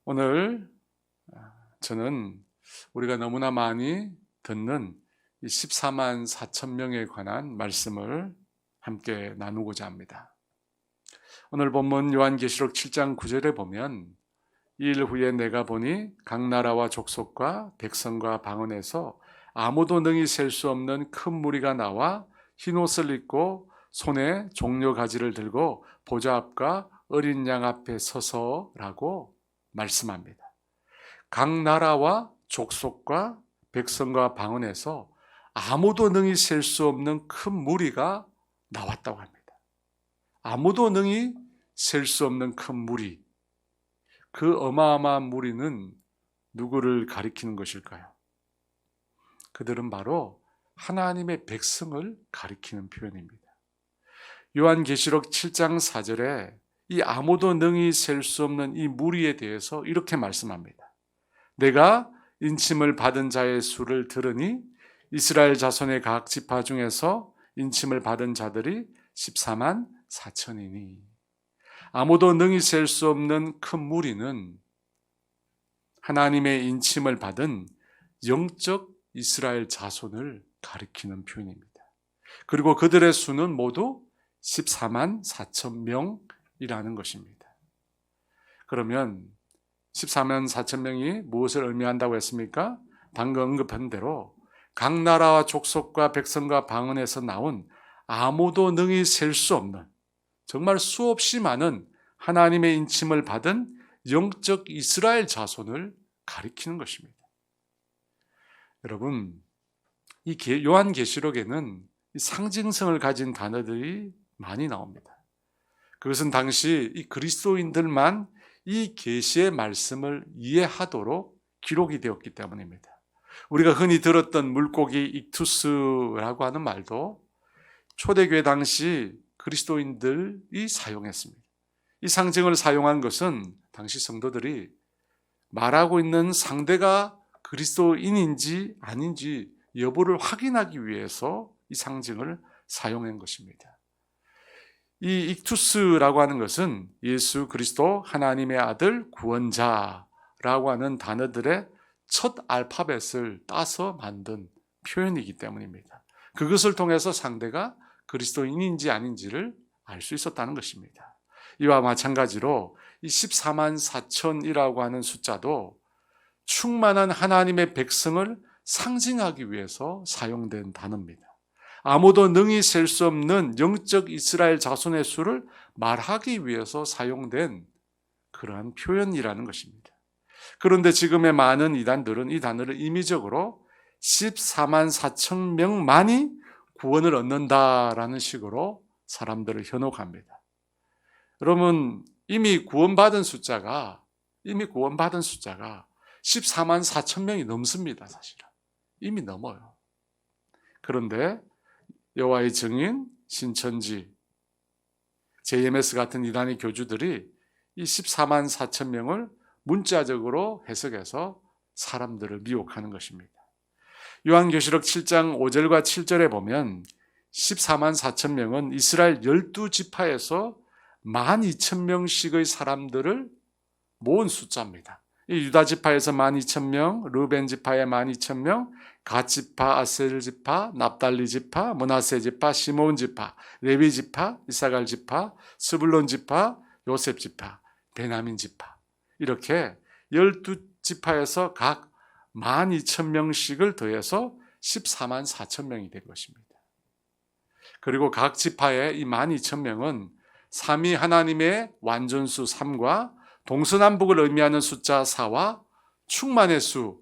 오늘 저는 우리가 너무나 많이 듣는 이 14만 4천 명에 관한 말씀을 함께 나누고자 합니다. 오늘 본문 요한계시록 7장 9절에 보면 이 일 후에 내가 보니 각 나라와 족속과 백성과 방언에서 아무도 능히 셀 수 없는 큰 무리가 나와 흰옷을 입고 손에 종려 가지를 들고 보좌 앞과 어린 양 앞에 서서라고 말씀합니다. 각 나라와 족속과 백성과 방언에서 아무도 능히 셀 수 없는 큰 무리가 나왔다고 합니다. 아무도 능히 셀 수 없는 큰 무리. 그 어마어마한 무리는 누구를 가리키는 것일까요? 그들은 바로 하나님의 백성을 가리키는 표현입니다. 요한계시록 7장 4절에 이 아무도 능히 셀 수 없는 이 무리에 대해서 이렇게 말씀합니다. 내가 인침을 받은 자의 수를 들으니 이스라엘 자손의 각 지파 중에서 인침을 받은 자들이 14만 4천이니 아무도 능히 셀 수 없는 큰 무리는 하나님의 인침을 받은 영적 이스라엘 자손을 가리키는 표현입니다. 그리고 그들의 수는 모두 14만 4천 명이라는 것입니다. 그러면 14만 4천 명이 무엇을 의미한다고 했습니까? 방금 언급한 대로 각 나라와 족속과 백성과 방언에서 나온 아무도 능히 셀 수 없는 정말 수없이 많은 하나님의 인침을 받은 영적 이스라엘 자손을 가리키는 것입니다. 여러분, 이 요한계시록에는 상징성을 가진 단어들이 많이 나옵니다. 그것은 당시 이 그리스도인들만 이 계시의 말씀을 이해하도록 기록이 되었기 때문입니다. 우리가 흔히 들었던 물고기 익투스라고 하는 말도 초대교회 당시 그리스도인들이 사용했습니다. 이 상징을 사용한 것은 당시 성도들이 말하고 있는 상대가 그리스도인인지 아닌지 여부를 확인하기 위해서 이 상징을 사용한 것입니다. 이 익투스라고 하는 것은 예수 그리스도 하나님의 아들 구원자라고 하는 단어들의 첫 알파벳을 따서 만든 표현이기 때문입니다. 그것을 통해서 상대가 그리스도인인지 아닌지를 알 수 있었다는 것입니다. 이와 마찬가지로 이 14만 4천이라고 하는 숫자도 충만한 하나님의 백성을 상징하기 위해서 사용된 단어입니다. 아무도 능히 셀 수 없는 영적 이스라엘 자손의 수를 말하기 위해서 사용된 그러한 표현이라는 것입니다. 그런데 지금의 많은 이단들은 이 단어를 임의적으로 14만 4천 명만이 구원을 얻는다라는 식으로 사람들을 현혹합니다. 여러분, 이미 구원받은 숫자가 14만 4천 명이 넘습니다. 사실은 이미 넘어요. 그런데 여호와의 증인, 신천지, JMS 같은 이단의 교주들이 이 14만 4천 명을 문자적으로 해석해서 사람들을 미혹하는 것입니다. 요한계시록 7장 5절과 7절에 보면 14만 4천 명은 이스라엘 12지파에서 12,000명씩의 사람들을 모은 숫자입니다. 이 유다지파에서 12,000명, 르벤지파에 12,000명, 갓지파, 아셀지파, 납달리지파, 므낫세지파, 시몬지파, 레위지파, 이사갈지파, 스불론지파, 요셉지파, 베냐민지파 이렇게 12지파에서 각 12,000명씩을 더해서 14만 4천 명이 된 것입니다. 그리고 각 지파의 이 12,000명은 삼위 하나님의 완전수 3과 동서남북을 의미하는 숫자 4와 충만의 수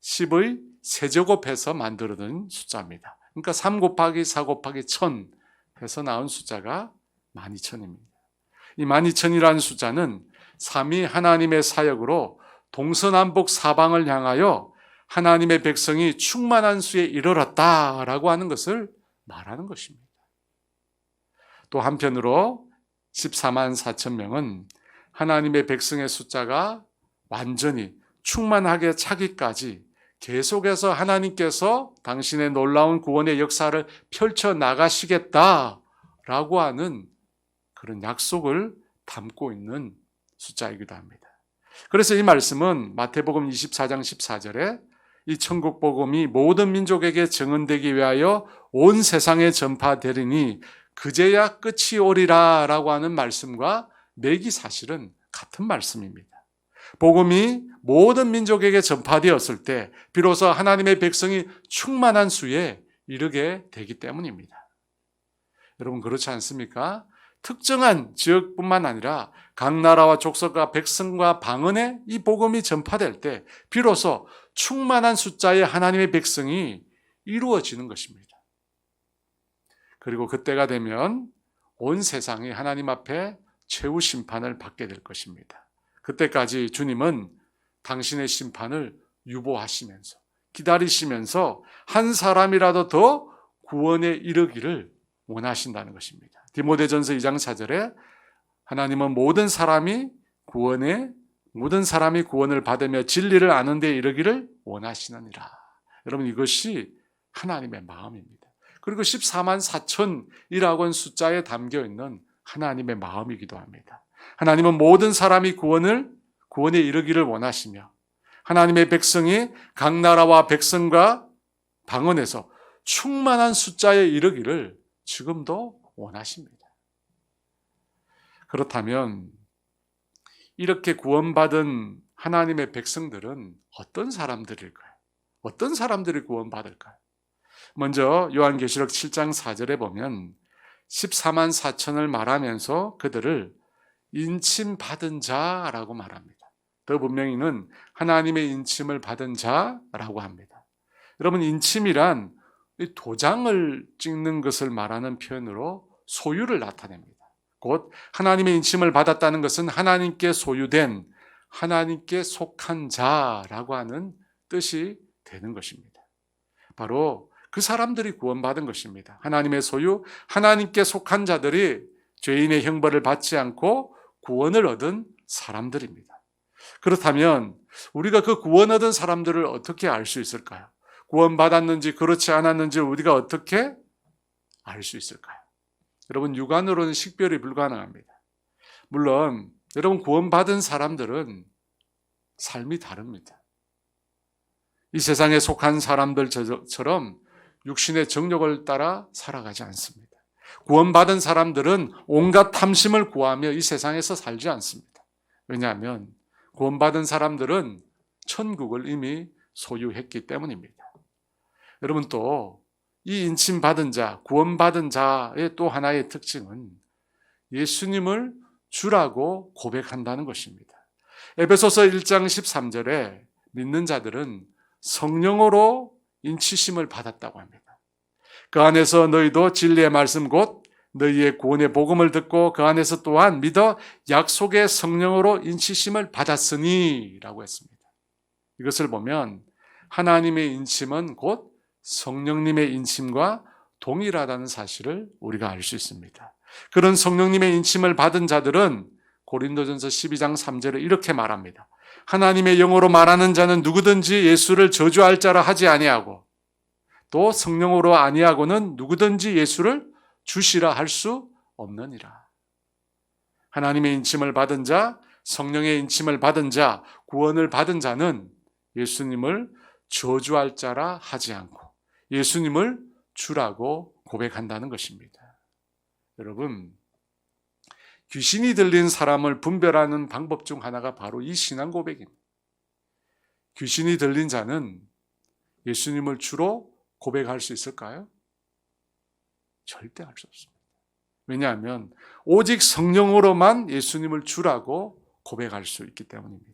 10의 세제곱해서 만들어진 숫자입니다. 그러니까 3 곱하기 4 곱하기 1000 해서 나온 숫자가 12,000입니다. 이 12,000이라는 숫자는 삼위 하나님의 사역으로 동서남북 사방을 향하여 하나님의 백성이 충만한 수에 이르렀다라고 하는 것을 말하는 것입니다. 또 한편으로 14만 4천 명은 하나님의 백성의 숫자가 완전히 충만하게 차기까지 계속해서 하나님께서 당신의 놀라운 구원의 역사를 펼쳐 나가시겠다라고 하는 그런 약속을 담고 있는 숫자이기도 합니다. 그래서 이 말씀은 마태복음 24장 14절에 이 천국 복음이 모든 민족에게 증언되기 위하여 온 세상에 전파되리니 그제야 끝이 오리라 라고 하는 말씀과 맥이 사실은 같은 말씀입니다. 복음이 모든 민족에게 전파되었을 때 비로소 하나님의 백성이 충만한 수에 이르게 되기 때문입니다. 여러분 그렇지 않습니까? 특정한 지역뿐만 아니라 각 나라와 족속과 백성과 방언에 이 복음이 전파될 때 비로소 충만한 숫자의 하나님의 백성이 이루어지는 것입니다. 그리고 그때가 되면 온 세상이 하나님 앞에 최후 심판을 받게 될 것입니다. 그때까지 주님은 당신의 심판을 유보하시면서 기다리시면서 한 사람이라도 더 구원에 이르기를 원하신다는 것입니다. 디모데전서 2장 4절에 하나님은 모든 사람이 구원을 받으며 진리를 아는 데 이르기를 원하시느니라. 여러분 이것이 하나님의 마음입니다. 그리고 14만 4천이라고 숫자에 담겨 있는 하나님의 마음이기도 합니다. 하나님은 모든 사람이 구원에 이르기를 원하시며 하나님의 백성이 각 나라와 백성과 방언에서 충만한 숫자에 이르기를 지금도 원하십니다. 그렇다면 이렇게 구원받은 하나님의 백성들은 어떤 사람들일까요? 어떤 사람들이 구원받을까요? 먼저 요한계시록 7장 4절에 보면 14만 4천을 말하면서 그들을 인침받은 자라고 말합니다. 더 분명히는 하나님의 인침을 받은 자라고 합니다. 여러분 인침이란 도장을 찍는 것을 말하는 표현으로 소유를 나타냅니다. 곧 하나님의 인침을 받았다는 것은 하나님께 소유된 하나님께 속한 자라고 하는 뜻이 되는 것입니다. 바로 그 사람들이 구원받은 것입니다. 하나님의 소유, 하나님께 속한 자들이 죄인의 형벌을 받지 않고 구원을 얻은 사람들입니다. 그렇다면 우리가 그 구원 얻은 사람들을 어떻게 알 수 있을까요? 구원받았는지 그렇지 않았는지 우리가 어떻게 알 수 있을까요? 여러분 육안으로는 식별이 불가능합니다. 물론 여러분 구원받은 사람들은 삶이 다릅니다. 이 세상에 속한 사람들처럼 육신의 정욕을 따라 살아가지 않습니다. 구원받은 사람들은 온갖 탐심을 구하며 이 세상에서 살지 않습니다. 왜냐하면 구원받은 사람들은 천국을 이미 소유했기 때문입니다. 여러분 또 이 인침받은 자, 구원받은 자의 또 하나의 특징은 예수님을 주라고 고백한다는 것입니다. 에베소서 1장 13절에 믿는 자들은 성령으로 인치심을 받았다고 합니다. 그 안에서 너희도 진리의 말씀 곧 너희의 구원의 복음을 듣고 그 안에서 또한 믿어 약속의 성령으로 인치심을 받았으니 라고 했습니다. 이것을 보면 하나님의 인침은 곧 성령님의 인침과 동일하다는 사실을 우리가 알 수 있습니다. 그런 성령님의 인침을 받은 자들은 고린도전서 12장 3절에 이렇게 말합니다. 하나님의 영으로 말하는 자는 누구든지 예수를 저주할 자라 하지 아니하고 또 성령으로 아니하고는 누구든지 예수를 주시라 할 수 없느니라. 하나님의 인침을 받은 자, 성령의 인침을 받은 자, 구원을 받은 자는 예수님을 저주할 자라 하지 않고 예수님을 주라고 고백한다는 것입니다. 여러분, 귀신이 들린 사람을 분별하는 방법 중 하나가 바로 이 신앙 고백입니다. 귀신이 들린 자는 예수님을 주로 고백할 수 있을까요? 절대 할 수 없습니다. 왜냐하면 오직 성령으로만 예수님을 주라고 고백할 수 있기 때문입니다.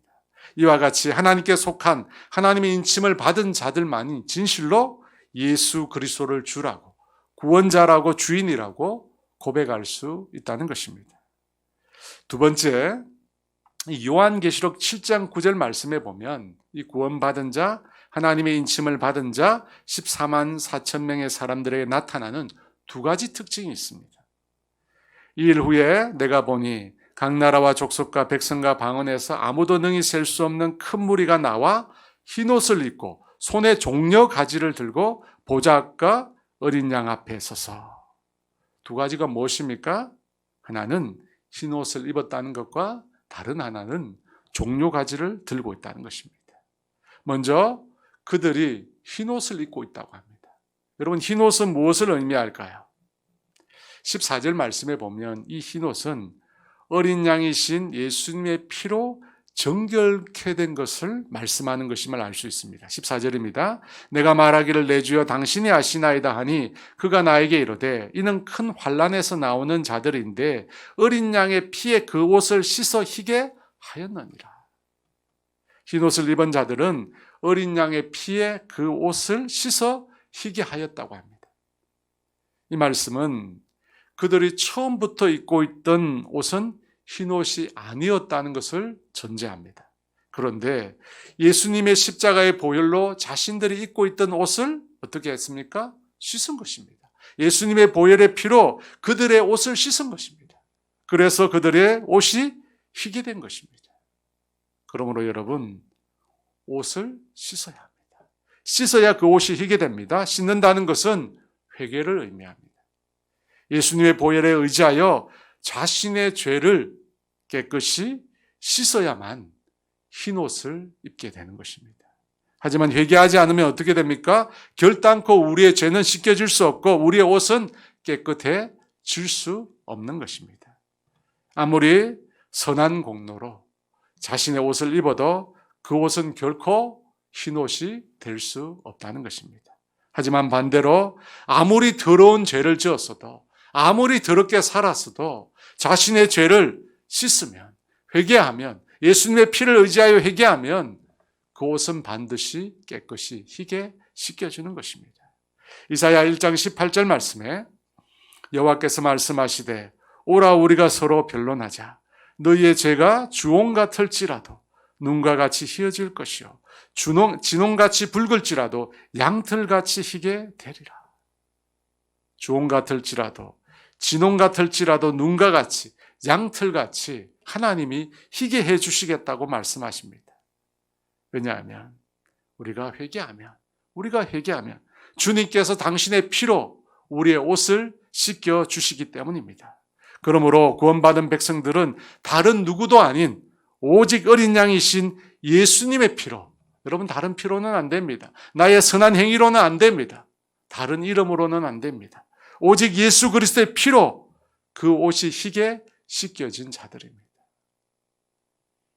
이와 같이 하나님께 속한 하나님의 인침을 받은 자들만이 진실로 예수 그리스도를 주라고 구원자라고 주인이라고 고백할 수 있다는 것입니다. 두 번째, 요한계시록 7장 9절 말씀에 보면 이 구원받은 자, 하나님의 인침을 받은 자 14만 4천 명의 사람들에게 나타나는 두 가지 특징이 있습니다. 이 일 후에 내가 보니 각 나라와 족속과 백성과 방언에서 아무도 능히 셀 수 없는 큰 무리가 나와 흰옷을 입고 손에 종려 가지를 들고 보좌 앞과 어린 양 앞에 서서. 두 가지가 무엇입니까? 하나는 흰옷을 입었다는 것과 다른 하나는 종려가지를 들고 있다는 것입니다. 먼저 그들이 흰옷을 입고 있다고 합니다. 여러분, 흰옷은 무엇을 의미할까요? 14절 말씀에 보면 이 흰옷은 어린 양이신 예수님의 피로 정결케 된 것을 말씀하는 것임을 알 수 있습니다. 14절입니다. 내가 말하기를 내 주여 당신이 아시나이다 하니 그가 나에게 이르되 이는 큰 환난에서 나오는 자들인데 어린 양의 피에 그 옷을 씻어 희게 하였느니라. 흰옷을 입은 자들은 어린 양의 피에 그 옷을 씻어 희게 하였다고 합니다. 이 말씀은 그들이 처음부터 입고 있던 옷은 흰옷이 아니었다는 것을 전제합니다. 그런데 예수님의 십자가의 보혈로 자신들이 입고 있던 옷을 어떻게 했습니까? 씻은 것입니다. 예수님의 보혈의 피로 그들의 옷을 씻은 것입니다. 그래서 그들의 옷이 희게 된 것입니다. 그러므로 여러분, 옷을 씻어야 합니다. 씻어야 그 옷이 희게 됩니다. 씻는다는 것은 회개를 의미합니다. 예수님의 보혈에 의지하여 자신의 죄를 깨끗이 씻어야만 흰옷을 입게 되는 것입니다. 하지만 회개하지 않으면 어떻게 됩니까? 결단코 우리의 죄는 씻겨질 수 없고 우리의 옷은 깨끗해질 수 없는 것입니다. 아무리 선한 공로로 자신의 옷을 입어도 그 옷은 결코 흰옷이 될 수 없다는 것입니다. 하지만 반대로 아무리 더러운 죄를 지었어도 아무리 더럽게 살았어도 자신의 죄를 씻으면, 회개하면, 예수님의 피를 의지하여 회개하면 그 옷은 반드시 깨끗이 희게 씻겨주는 것입니다. 이사야 1장 18절 말씀에 여호와께서 말씀하시되 오라 우리가 서로 변론하자. 너희의 죄가 주홍 같을지라도 눈과 같이 희어질 것이요 진홍같이 붉을지라도 양털같이 희게 되리라. 주홍 같을지라도 진홍 같을지라도 눈과 같이 양털같이 하나님이 희게 해주시겠다고 말씀하십니다. 왜냐하면 우리가 회개하면 주님께서 당신의 피로 우리의 옷을 씻겨주시기 때문입니다. 그러므로 구원받은 백성들은 다른 누구도 아닌 오직 어린 양이신 예수님의 피로, 여러분 다른 피로는 안 됩니다. 나의 선한 행위로는 안 됩니다. 다른 이름으로는 안 됩니다. 오직 예수 그리스도의 피로 그 옷이 희게 씻겨진 자들입니다.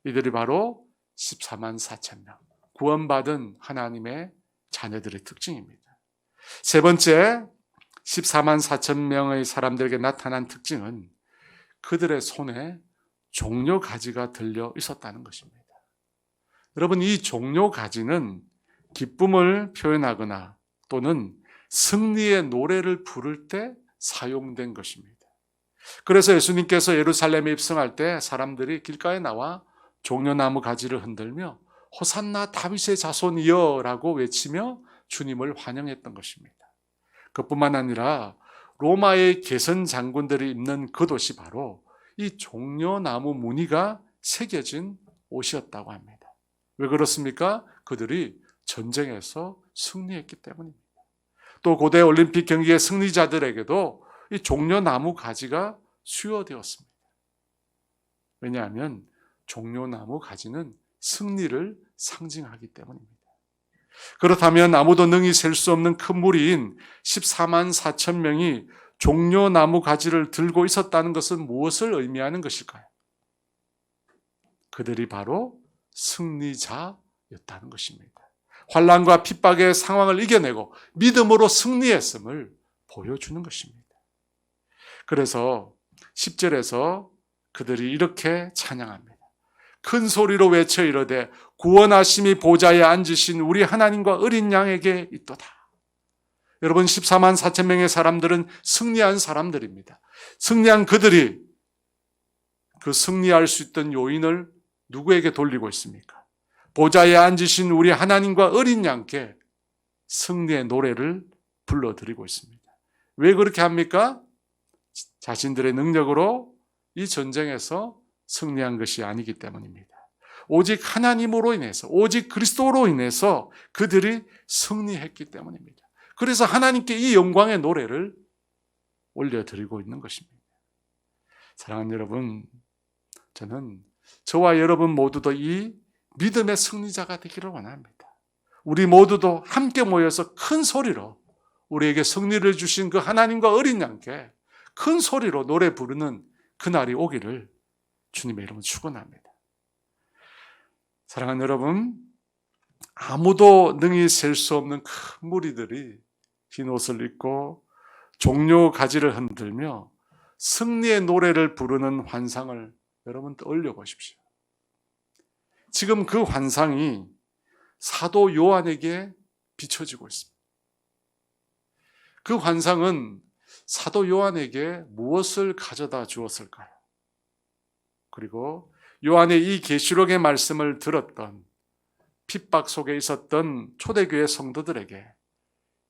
이들이 바로 14만 4천 명, 구원받은 하나님의 자녀들의 특징입니다. 세 번째, 14만 4천 명의 사람들에게 나타난 특징은 그들의 손에 종려가지가 들려 있었다는 것입니다. 여러분, 이 종려가지는 기쁨을 표현하거나 또는 승리의 노래를 부를 때 사용된 것입니다. 그래서 예수님께서 예루살렘에 입성할 때 사람들이 길가에 나와 종려나무 가지를 흔들며 호산나 다윗의 자손이여 라고 외치며 주님을 환영했던 것입니다. 그뿐만 아니라 로마의 개선 장군들이 입는 겉옷이 바로 이 종려나무 무늬가 새겨진 옷이었다고 합니다. 왜 그렇습니까? 그들이 전쟁에서 승리했기 때문입니다. 또 고대 올림픽 경기의 승리자들에게도 이 종려나무 가지가 수여되었습니다. 왜냐하면 종려나무 가지는 승리를 상징하기 때문입니다. 그렇다면 아무도 능히 셀 수 없는 큰 무리인 14만 4천 명이 종려나무 가지를 들고 있었다는 것은 무엇을 의미하는 것일까요? 그들이 바로 승리자였다는 것입니다. 환난과 핍박의 상황을 이겨내고 믿음으로 승리했음을 보여주는 것입니다. 그래서 10절에서 그들이 이렇게 찬양합니다. 큰 소리로 외쳐 이르되 구원하심이 보좌에 앉으신 우리 하나님과 어린 양에게 있도다. 여러분, 14만 4천 명의 사람들은 승리한 사람들입니다. 승리한 그들이 그 승리할 수 있던 요인을 누구에게 돌리고 있습니까? 보좌에 앉으신 우리 하나님과 어린 양께 승리의 노래를 불러드리고 있습니다. 왜 그렇게 합니까? 자신들의 능력으로 이 전쟁에서 승리한 것이 아니기 때문입니다. 오직 하나님으로 인해서, 오직 그리스도로 인해서 그들이 승리했기 때문입니다. 그래서 하나님께 이 영광의 노래를 올려드리고 있는 것입니다. 사랑하는 여러분, 저는 저와 여러분 모두도 이 믿음의 승리자가 되기를 원합니다. 우리 모두도 함께 모여서 큰 소리로 우리에게 승리를 주신 그 하나님과 어린 양께 큰 소리로 노래 부르는 그날이 오기를 주님의 이름으로 축원합니다. 사랑하는 여러분, 아무도 능히 셀 수 없는 큰 무리들이 흰 옷을 입고 종려 가지를 흔들며 승리의 노래를 부르는 환상을 여러분 떠올려 보십시오. 지금 그 환상이 사도 요한에게 비춰지고 있습니다. 그 환상은 사도 요한에게 무엇을 가져다 주었을까요? 그리고 요한의 이 계시록의 말씀을 들었던 핍박 속에 있었던 초대교회 성도들에게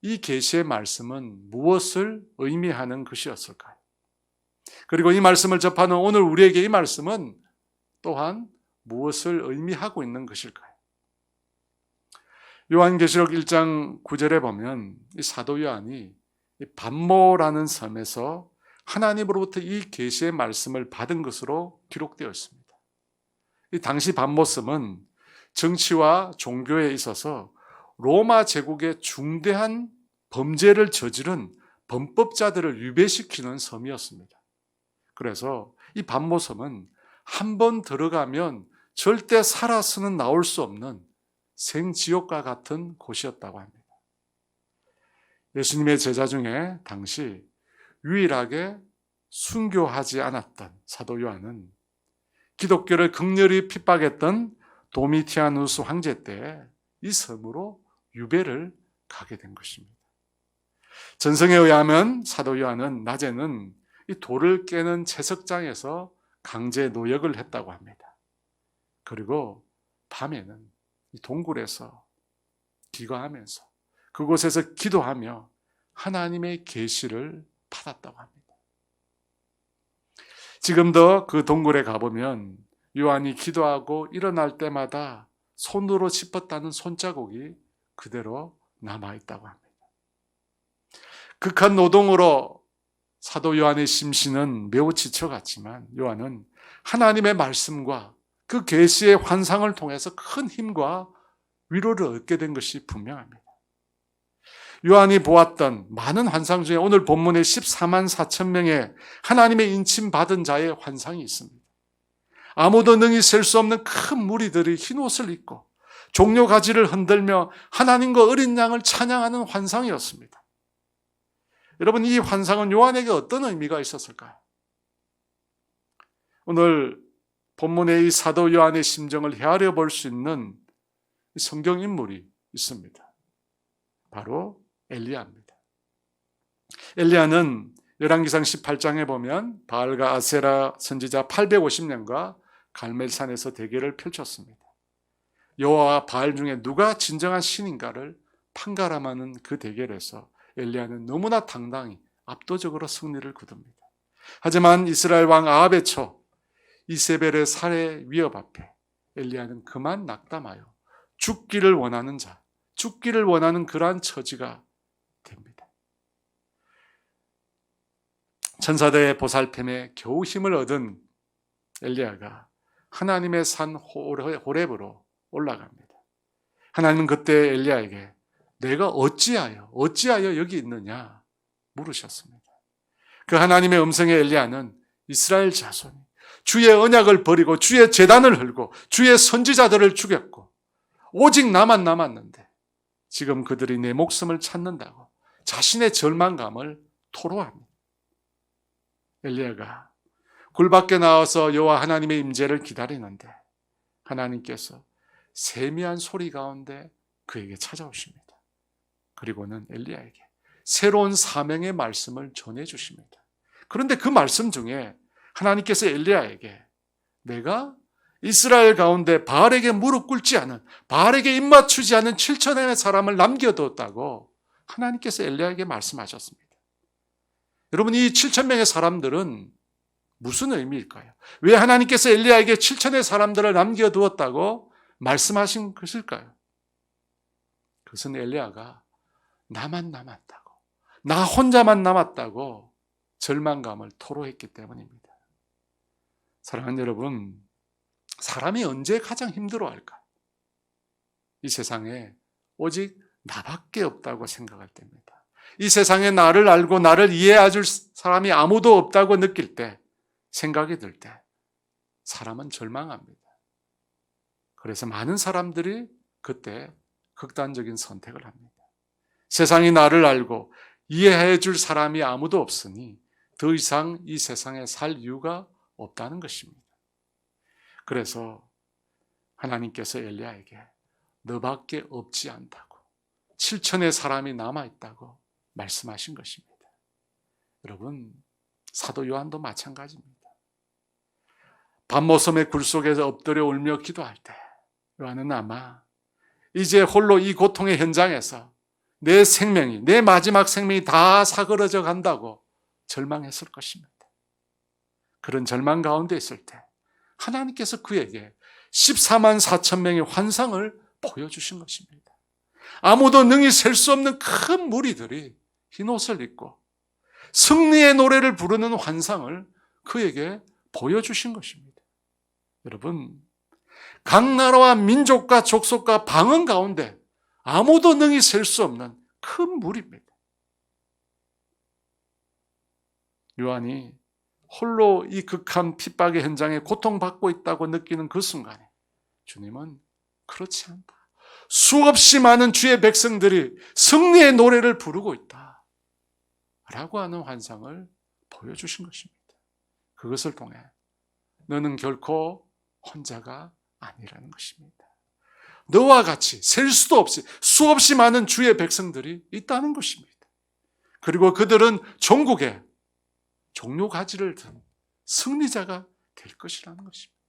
이 계시의 말씀은 무엇을 의미하는 것이었을까요? 그리고 이 말씀을 접하는 오늘 우리에게 이 말씀은 또한 무엇을 의미하고 있는 것일까요? 요한계시록 1장 9절에 보면 이 사도 요한이 반모라는 섬에서 하나님으로부터 이 계시의 말씀을 받은 것으로 기록되어 있습니다. 이 당시 반모섬은 정치와 종교에 있어서 로마 제국의 중대한 범죄를 저지른 범법자들을 유배시키는 섬이었습니다. 그래서 이 반모섬은 한 번 들어가면 절대 살아서는 나올 수 없는 생지옥과 같은 곳이었다고 합니다. 예수님의 제자 중에 당시 유일하게 순교하지 않았던 사도 요한은 기독교를 극렬히 핍박했던 도미티아누스 황제 때 이 섬으로 유배를 가게 된 것입니다. 전성에 의하면 사도 요한은 낮에는 이 돌을 깨는 채석장에서 강제 노역을 했다고 합니다. 그리고 밤에는 이 동굴에서 기거하면서 그곳에서 기도하며 하나님의 계시를 받았다고 합니다. 지금도 그 동굴에 가보면 요한이 기도하고 일어날 때마다 손으로 짚었다는 손자국이 그대로 남아있다고 합니다. 극한 노동으로 사도 요한의 심신은 매우 지쳐갔지만 요한은 하나님의 말씀과 그 계시의 환상을 통해서 큰 힘과 위로를 얻게 된 것이 분명합니다. 요한이 보았던 많은 환상 중에 오늘 본문에 14만 4천 명의 하나님의 인침받은 자의 환상이 있습니다. 아무도 능히 셀 수 없는 큰 무리들이 흰 옷을 입고 종려 가지를 흔들며 하나님과 어린 양을 찬양하는 환상이었습니다. 여러분, 이 환상은 요한에게 어떤 의미가 있었을까요? 오늘 본문의 이 사도 요한의 심정을 헤아려 볼 수 있는 성경 인물이 있습니다. 바로 엘리야입니다. 엘리야는 열왕기상 18장에 보면 바알과 아세라 선지자 850년과 갈멜산에서 대결을 펼쳤습니다. 여호와와 바알 중에 누가 진정한 신인가를 판가름하는 그 대결에서 엘리야는 너무나 당당히 압도적으로 승리를 거둡니다. 하지만 이스라엘 왕 아합의 초 이세벨의 살해 위협 앞에 엘리야는 그만 낙담하여 죽기를 원하는 자, 죽기를 원하는 그러한 처지가 됩니다. 천사들의 보살핌에 겨우 힘을 얻은 엘리야가 하나님의 산 호렙으로 올라갑니다. 하나님은 그때 엘리야에게 내가 어찌하여 여기 있느냐 물으셨습니다. 그 하나님의 음성에 엘리야는 이스라엘 자손이 주의 언약을 버리고 주의 제단을 헐고 주의 선지자들을 죽였고 오직 나만 남았는데 지금 그들이 내 목숨을 찾는다고 자신의 절망감을 토로합니다. 엘리야가 굴 밖에 나와서 여호와 하나님의 임재를 기다리는데 하나님께서 세미한 소리 가운데 그에게 찾아오십니다. 그리고는 엘리야에게 새로운 사명의 말씀을 전해주십니다. 그런데 그 말씀 중에 하나님께서 엘리야에게 내가 이스라엘 가운데 바알에게 무릎 꿇지 않은, 바알에게 입맞추지 않은 7천의 사람을 남겨뒀다고 하나님께서 엘리야에게 말씀하셨습니다. 여러분, 이 7,000명의 사람들은 무슨 의미일까요? 왜 하나님께서 엘리야에게 7천의 사람들을 남겨두었다고 말씀하신 것일까요? 그것은 엘리야가 나만 남았다고, 나 혼자만 남았다고 절망감을 토로했기 때문입니다. 사랑하는 여러분, 사람이 언제 가장 힘들어할까? 이 세상에 오직 나밖에 없다고 생각할 때입니다. 이 세상에 나를 알고 나를 이해해 줄 사람이 아무도 없다고 느낄 때, 생각이 들 때 사람은 절망합니다. 그래서 많은 사람들이 그때 극단적인 선택을 합니다. 세상이 나를 알고 이해해 줄 사람이 아무도 없으니 더 이상 이 세상에 살 이유가 없다는 것입니다. 그래서 하나님께서 엘리야에게 너밖에 없지 않다고, 7천의 사람이 남아있다고 말씀하신 것입니다. 여러분, 사도 요한도 마찬가지입니다. 밤모섬의 굴 속에서 엎드려 울며 기도할 때 요한은 아마 이제 홀로 이 고통의 현장에서 내 생명이, 내 마지막 생명이 다 사그러져 간다고 절망했을 것입니다. 그런 절망 가운데 있을 때 하나님께서 그에게 14만 4천 명의 환상을 보여주신 것입니다. 아무도 능히 셀 수 없는 큰 무리들이 흰옷을 입고 승리의 노래를 부르는 환상을 그에게 보여주신 것입니다. 여러분, 각 나라와 민족과 족속과 방언 가운데 아무도 능히 셀 수 없는 큰 무리입니다. 요한이 홀로 이 극한 핍박의 현장에 고통받고 있다고 느끼는 그 순간에 주님은 그렇지 않다. 수없이 많은 주의 백성들이 승리의 노래를 부르고 있다 라고 하는 환상을 보여주신 것입니다. 그것을 통해 너는 결코 혼자가 아니라는 것입니다. 너와 같이 셀 수도 없이 수없이 많은 주의 백성들이 있다는 것입니다. 그리고 그들은 종국에 종료 가지를 든 승리자가 될 것이라는 것입니다.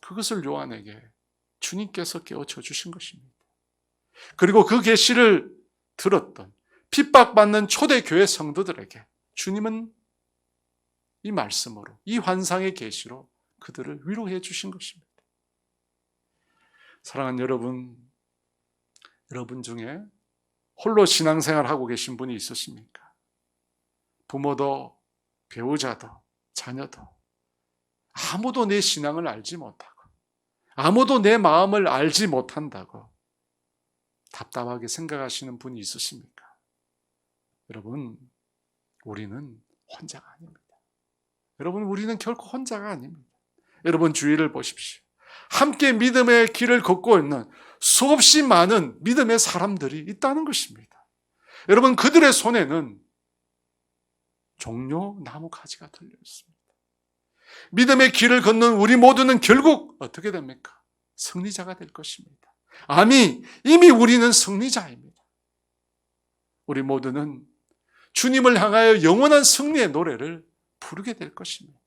그것을 요한에게 주님께서 깨우쳐 주신 것입니다. 그리고 그 계시를 들었던 핍박받는 초대교회 성도들에게 주님은 이 말씀으로, 이 환상의 계시로 그들을 위로해 주신 것입니다. 사랑하는 여러분, 여러분 중에 홀로 신앙생활하고 계신 분이 있으십니까? 부모도 배우자도 자녀도 아무도 내 신앙을 알지 못하고 아무도 내 마음을 알지 못한다고 답답하게 생각하시는 분이 있으십니까? 여러분, 우리는 혼자가 아닙니다. 여러분, 우리는 결코 혼자가 아닙니다. 여러분, 주위를 보십시오. 함께 믿음의 길을 걷고 있는 수없이 많은 믿음의 사람들이 있다는 것입니다. 여러분, 그들의 손에는 종려 나무 가지가 들려 있습니다. 믿음의 길을 걷는 우리 모두는 결국 어떻게 됩니까? 승리자가 될 것입니다. 아니, 이미 우리는 승리자입니다. 우리 모두는 주님을 향하여 영원한 승리의 노래를 부르게 될 것입니다.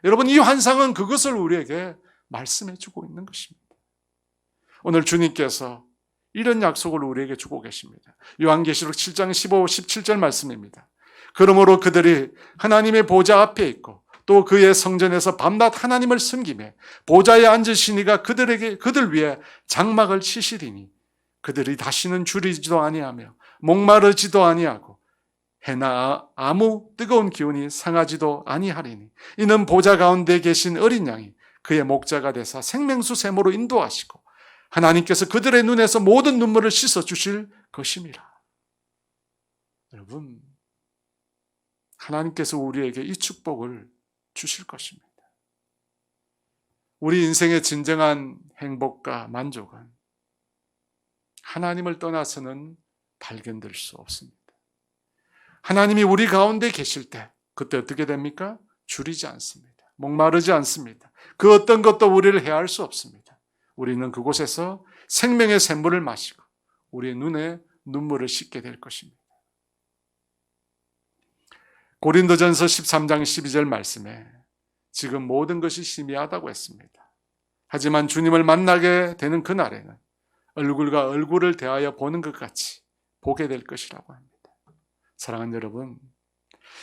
여러분, 이 환상은 그것을 우리에게 말씀해 주고 있는 것입니다. 오늘 주님께서 이런 약속을 우리에게 주고 계십니다. 요한계시록 7장 15, 17절 말씀입니다. 그러므로 그들이 하나님의 보좌 앞에 있고 또 그의 성전에서 밤낮 하나님을 섬기며 보좌에 앉으신 이가 그들 위에 장막을 치시리니 그들이 다시는 줄이지도 아니하며 목마르지도 아니하고 해나 아무 뜨거운 기운이 상하지도 아니하리니 이는 보좌 가운데 계신 어린 양이 그의 목자가 되사 생명수 샘으로 인도하시고 하나님께서 그들의 눈에서 모든 눈물을 씻어주실 것임이라. 여러분, 하나님께서 우리에게 이 축복을 주실 것입니다. 우리 인생의 진정한 행복과 만족은 하나님을 떠나서는 발견될 수 없습니다. 하나님이 우리 가운데 계실 때 그때 어떻게 됩니까? 줄이지 않습니다. 목마르지 않습니다. 그 어떤 것도 우리를 해할 수 없습니다. 우리는 그곳에서 생명의 샘물을 마시고 우리의 눈에 눈물을 씻게 될 것입니다. 고린도전서 13장 12절 말씀에 지금 모든 것이 희미하다고 했습니다. 하지만 주님을 만나게 되는 그날에는 얼굴과 얼굴을 대하여 보는 것 같이 보게 될 것이라고 합니다. 사랑하는 여러분,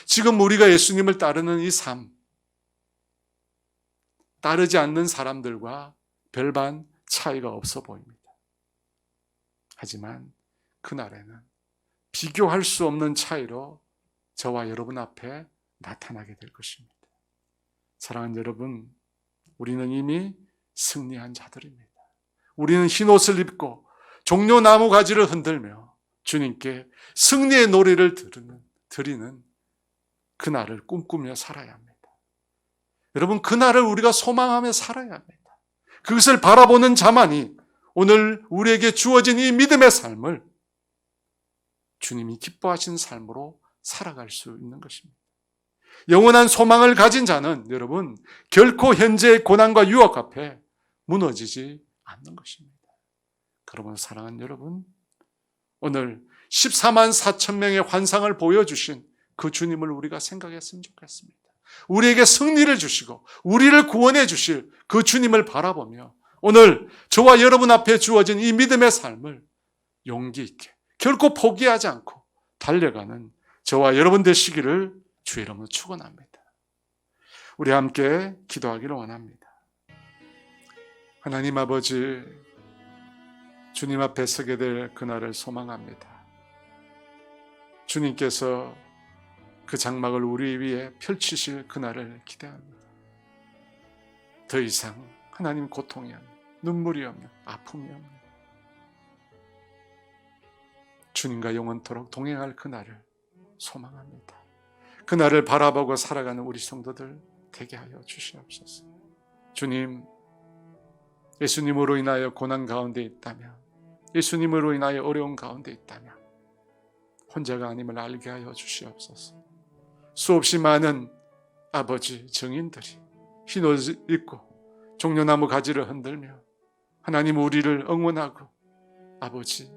지금 우리가 예수님을 따르는 이 삶, 따르지 않는 사람들과 별반 차이가 없어 보입니다. 하지만 그날에는 비교할 수 없는 차이로 저와 여러분 앞에 나타나게 될 것입니다. 사랑하는 여러분, 우리는 이미 승리한 자들입니다. 우리는 흰 옷을 입고 종려나무 가지를 흔들며 주님께 승리의 노래를 드리는 그날을 꿈꾸며 살아야 합니다. 여러분, 그날을 우리가 소망하며 살아야 합니다. 그것을 바라보는 자만이 오늘 우리에게 주어진 이 믿음의 삶을 주님이 기뻐하신 삶으로 살아갈 수 있는 것입니다. 영원한 소망을 가진 자는 여러분 결코 현재의 고난과 유혹 앞에 무너지지 않는 것입니다. 그러므로 사랑하는 여러분, 오늘 14만 4천 명의 환상을 보여주신 그 주님을 우리가 생각했으면 좋겠습니다. 우리에게 승리를 주시고 우리를 구원해 주실 그 주님을 바라보며 오늘 저와 여러분 앞에 주어진 이 믿음의 삶을 용기 있게 결코 포기하지 않고 달려가는 저와 여러분 되시기를 주의 이름으로 축원합니다. 우리 함께 기도하기를 원합니다. 하나님 아버지, 주님 앞에 서게 될 그날을 소망합니다. 주님께서 그 장막을 우리 위에 펼치실 그날을 기대합니다. 더 이상 하나님 고통이 없는, 눈물이 없는, 아픔이 없는 주님과 영원토록 동행할 그날을 소망합니다. 그날을 바라보고 살아가는 우리 성도들 되게 하여 주시옵소서. 주님, 예수님으로 인하여 고난 가운데 있다면, 예수님으로 인하여 어려운 가운데 있다면 혼자가 아님을 알게 하여 주시옵소서. 수없이 많은 아버지 정인들이 흰 옷을 입고 종려나무 가지를 흔들며 하나님 우리를 응원하고 아버지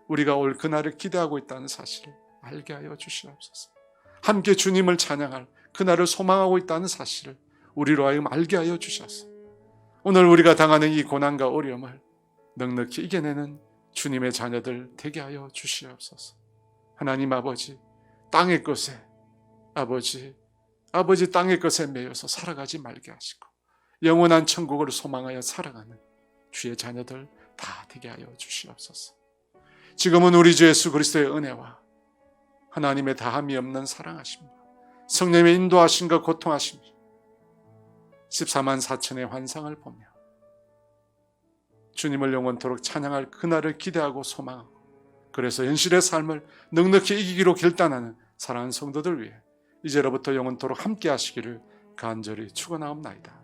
우리가 올 그날을 기대하고 있다는 사실을 알게 하여 주시옵소서. 함께 주님을 찬양할 그날을 소망하고 있다는 사실을 우리로 하여금 알게 하여 주셔서 오늘 우리가 당하는 이 고난과 어려움을 넉넉히 이겨내는 주님의 자녀들 되게 하여 주시옵소서. 하나님 아버지, 땅의 것에 아버지 땅의 것에 매여서 살아가지 말게 하시고 영원한 천국을 소망하여 살아가는 주의 자녀들 다 되게 하여 주시옵소서. 지금은 우리 주 예수 그리스도의 은혜와 하나님의 다함이 없는 사랑하심과 성령의 인도하심과 고통하심이 14만 4천의 환상을 보며 주님을 영원토록 찬양할 그날을 기대하고 소망하고 그래서 현실의 삶을 넉넉히 이기기로 결단하는 사랑하는 성도들 위해 이제로부터 영원토록 함께 하시기를 간절히 축원하옵나이다.